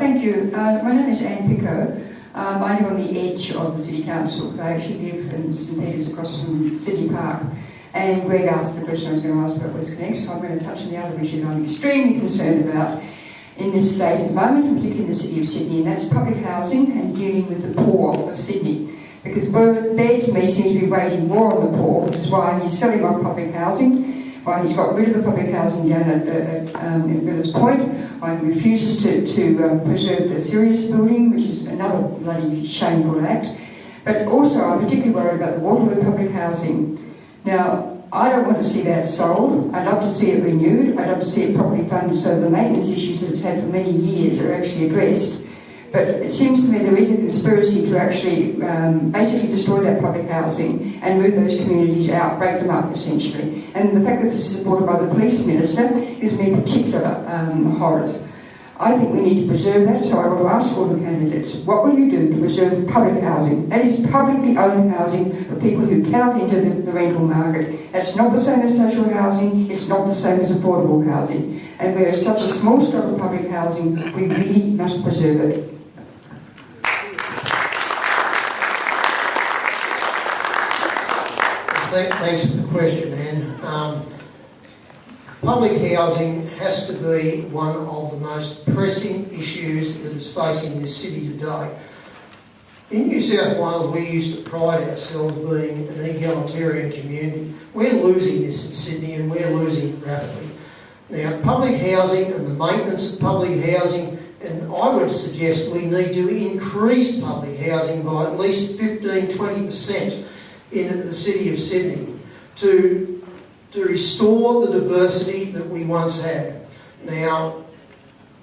Thank you. My name is Anne Pico. I live on the edge of the City Council. I actually live in St Peters across from Sydney Park. And Greg asked the question I was going to ask about WestConnect, so I'm going to touch on the other issue that I'm extremely concerned about in this state at the moment, particularly in the City of Sydney, and that's public housing and dealing with the poor of Sydney. Because Baird, to me, seems to be waging war on the poor, which is why he's selling off public housing, why he's got rid of the public housing down at Millers Point, why he refuses to preserve the Sirius building, which is another bloody shameful act. But also, I'm particularly worried about the Waterloo public housing. Now, I don't want to see that sold. I'd love to see it renewed. I'd love to see it properly funded so the maintenance issues that it's had for many years are actually addressed. But it seems to me there is a conspiracy to actually basically destroy that public housing and move those communities out, break them up essentially. And the fact that this is supported by the police minister gives me particular horrors. I think we need to preserve that, so I want to ask all the candidates, what will you do to preserve public housing? That is publicly owned housing for people who cannot enter the rental market. That's not the same as social housing, it's not the same as affordable housing. And where it's such a small stock of public housing, we really must preserve it. Thanks for the question, Anne. Public housing has to be one of the most pressing issues that is facing this city today. In New South Wales, we used to pride ourselves being an egalitarian community. We're losing this in Sydney, and we're losing it rapidly. Now, public housing and the maintenance of public housing, and I would suggest we need to increase public housing by at least 15-20% in the City of Sydney to restore the diversity that we once had. Now,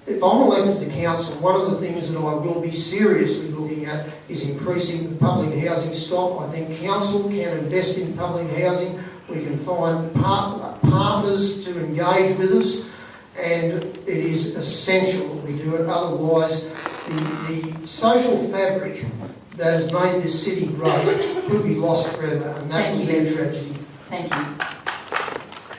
if I'm elected to council, one of the things that I will be seriously looking at is increasing the public housing stock. I think council can invest in public housing. We can find partners to engage with us, and it is essential that we do it. Otherwise, the social fabric that has made this city great could be lost forever, and that would be a tragedy. Thank you.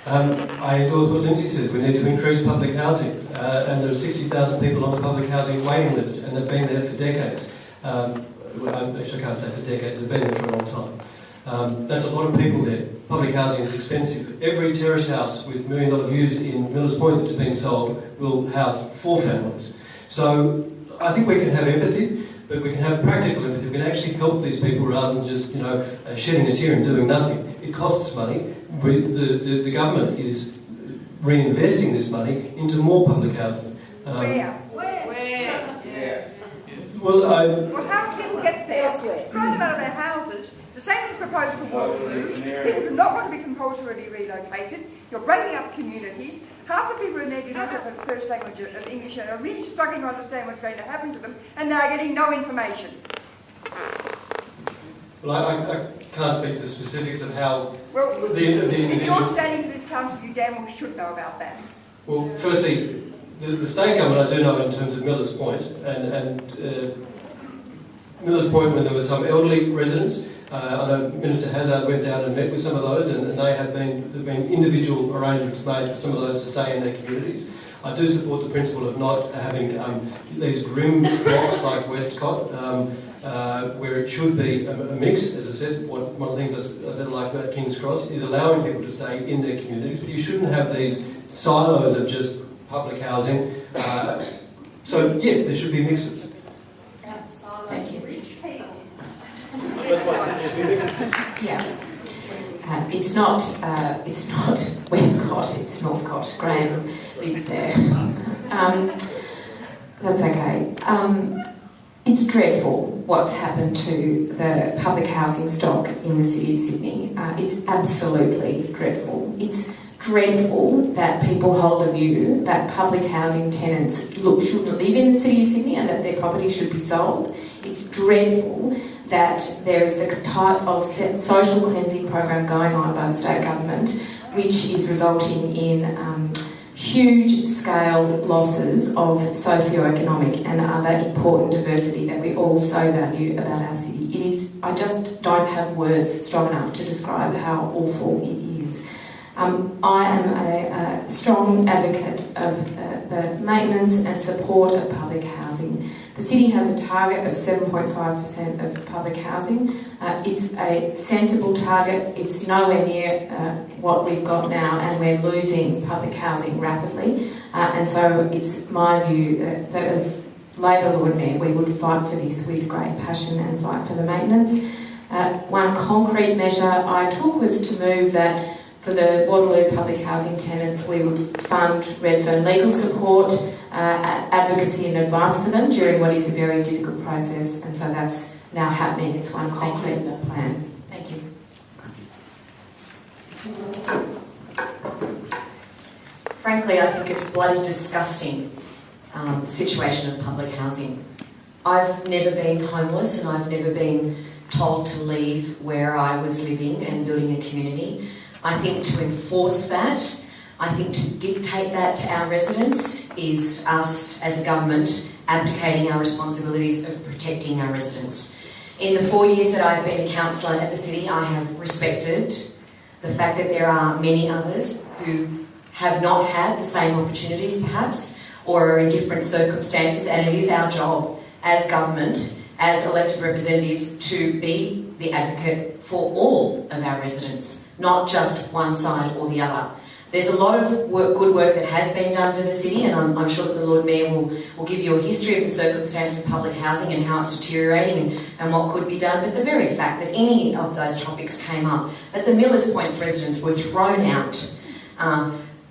I endorse what Lindsay says. We need to increase public housing, and there are 60,000 people on the public housing waiting list, and they've been there for decades. Actually, I can't say for decades, they've been there for a long time. That's a lot of people there. Public housing is expensive. Every terrace house with $1 million views in Millers Point that's been sold will house 4 families. So I think we can have empathy, but we can have practical empathy. We can actually help these people rather than just, shedding a tear and doing nothing. It costs money. The government is reinvesting this money into more public housing. Where? Yeah. Well, how can people get there? Throw them out of their houses. The same thing's proposed for Waterloo. People do not want to be compulsorily relocated. You're breaking up communities. Half the people in there do not have a first language of English and are really struggling to understand what's going to happen to them, and they are getting no information. Well, I can't speak to the specifics of how the individual... If you're standing for this council, you damn well should know about that. Well, firstly, the state government I do know in terms of Millers Point, and Millers Point, when there were some elderly residents, I know Minister Hazzard went down and met with some of those, and there have been individual arrangements made for some of those to stay in their communities. I do support the principle of not having these grim blocks like Westcott, where it should be a mix. As I said, one of the things I said I like about King's Cross is allowing people to stay in their communities, but you shouldn't have these silos of just public housing. So yes, there should be mixes. Thank you. Yeah. It's not Westcott, it's Northcott. Graham lives there. That's okay. It's dreadful what's happened to the public housing stock in the City of Sydney. It's absolutely dreadful. It's dreadful that people hold a view that public housing tenants shouldn't live in the City of Sydney and that their property should be sold. It's dreadful that there is the type of social cleansing program going on by the state government, which is resulting in huge scale losses of socio-economic and other important diversity that we all so value about our city. I just don't have words strong enough to describe how awful it is. I am a strong advocate of the maintenance and support of public housing. The city has a target of 7.5% of public housing. It's a sensible target. It's nowhere near what we've got now, and we're losing public housing rapidly. And so it's my view that as Labor Lord Mayor, we would fight for this with great passion and fight for the maintenance. One concrete measure I took was to move that for the Waterloo public housing tenants, we would fund Redfern legal support, advocacy and advice for them during what is a very difficult process, and so that's now happening. It's one concrete plan. Thank you. Frankly, I think it's bloody disgusting, the situation of public housing. I've never been homeless and I've never been told to leave where I was living and building a community. I think to enforce that, I think to dictate that to our residents is us as a government abdicating our responsibilities of protecting our residents. In the 4 years that I've been a councillor at the city, I have respected the fact that there are many others who have not had the same opportunities perhaps, or are in different circumstances, and it is our job as government, as elected representatives, to be the advocate for all of our residents, not just one side or the other. There's a lot of good work that has been done for the city, and I'm sure that the Lord Mayor will give you a history of the circumstance of public housing and how it's deteriorating and what could be done. But the very fact that any of those topics came up, that the Millers Points residents were thrown out,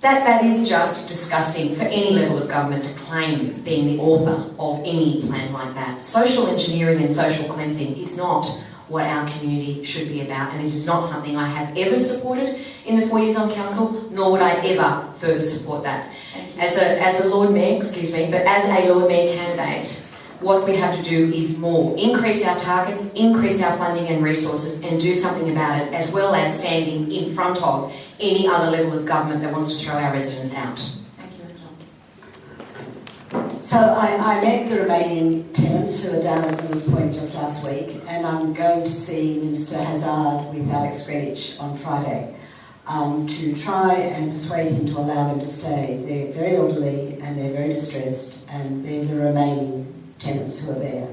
that is just disgusting for any level of government to claim being the author of any plan like that. Social engineering and social cleansing is not what our community should be about, and it is not something I have ever supported in the 4 years on council, nor would I ever further support that. As a Lord Mayor, excuse me, but as a Lord Mayor candidate, what we have to do is more. Increase our targets, increase our funding and resources, and do something about it, as well as standing in front of any other level of government that wants to throw our residents out. Thank you. So I met the Romanian tenants who are down at Millers Point just last week, and I'm going to see Minister Hazard with Alex Greenwich on Friday to try and persuade him to allow them to stay. They're very elderly and they're very distressed, and they're the remaining tenants who are there.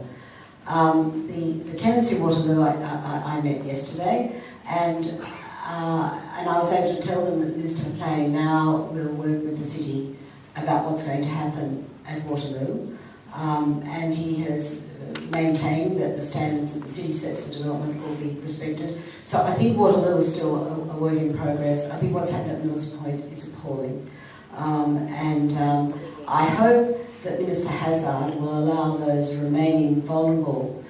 The tenants in Waterloo I met yesterday, and I was able to tell them that the Minister of Planning now will work with the city about what's going to happen at Waterloo, and he has maintained that the standards that the city sets for development will be respected. So I think Waterloo is still a work in progress. I think what's happened at Millers Point is appalling, and I hope that Minister Hazard will allow those remaining vulnerable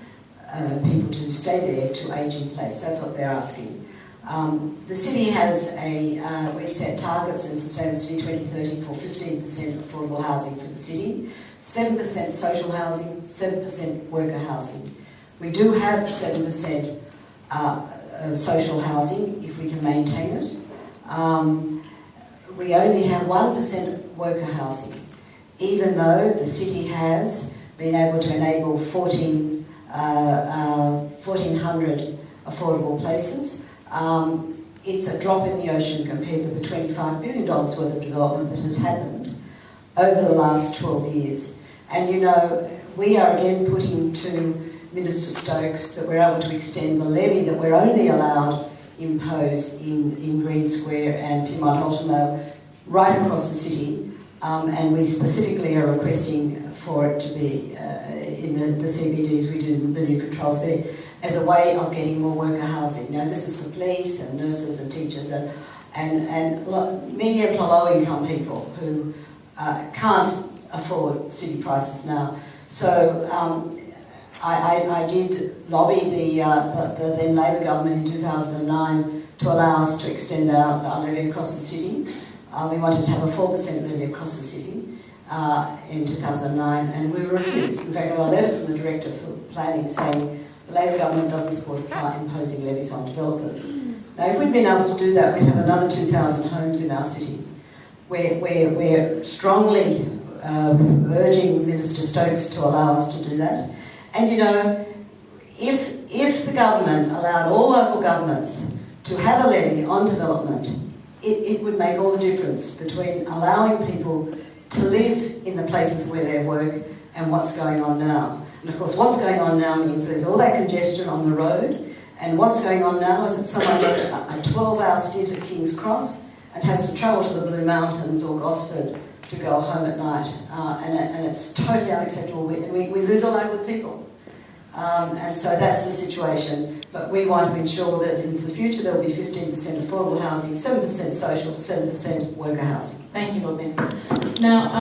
people to stay there to age in place. That's what they're asking. The city has we set targets in Sustainable City 2030 for 15% affordable housing for the city, 7% social housing, 7% worker housing. We do have 7% social housing if we can maintain it. We only have 1% worker housing, even though the city has been able to enable 1,400 affordable places. It's a drop in the ocean compared with the $25 billion worth of development that has happened over the last 12 years. And you know, we are again putting to Minister Stokes that we're able to extend the levy that we're only allowed impose in Green Square and Pyrmont Ultimo right across the city, and we specifically are requesting for it to be in the CBDs. We do the new controls there as a way of getting more worker housing. Now, this is for police and nurses and teachers and medium to low income people who can't afford city prices now. So I did lobby the then Labor government in 2009 to allow us to extend our levy across the city. We wanted to have a 4% levy across the city in 2009, and we were refused. In fact, I got a letter from the Director for Planning saying the Labor government doesn't support imposing levies on developers. Now, if we'd been able to do that, we'd have another 2,000 homes in our city. We're strongly urging Minister Stokes to allow us to do that. And you know, if the government allowed all local governments to have a levy on development, it would make all the difference between allowing people to live in the places where they work and what's going on now. And of course, what's going on now means there's all that congestion on the road, and what's going on now is that someone does a 12-hour stint at King's Cross and has to travel to the Blue Mountains or Gosford to go home at night, and it's totally unacceptable. We lose all our good people. And so that's the situation. But we want to ensure that in the future there will be 15% affordable housing, 7% social, 7% worker housing. Thank you, Lord Mayor. Now,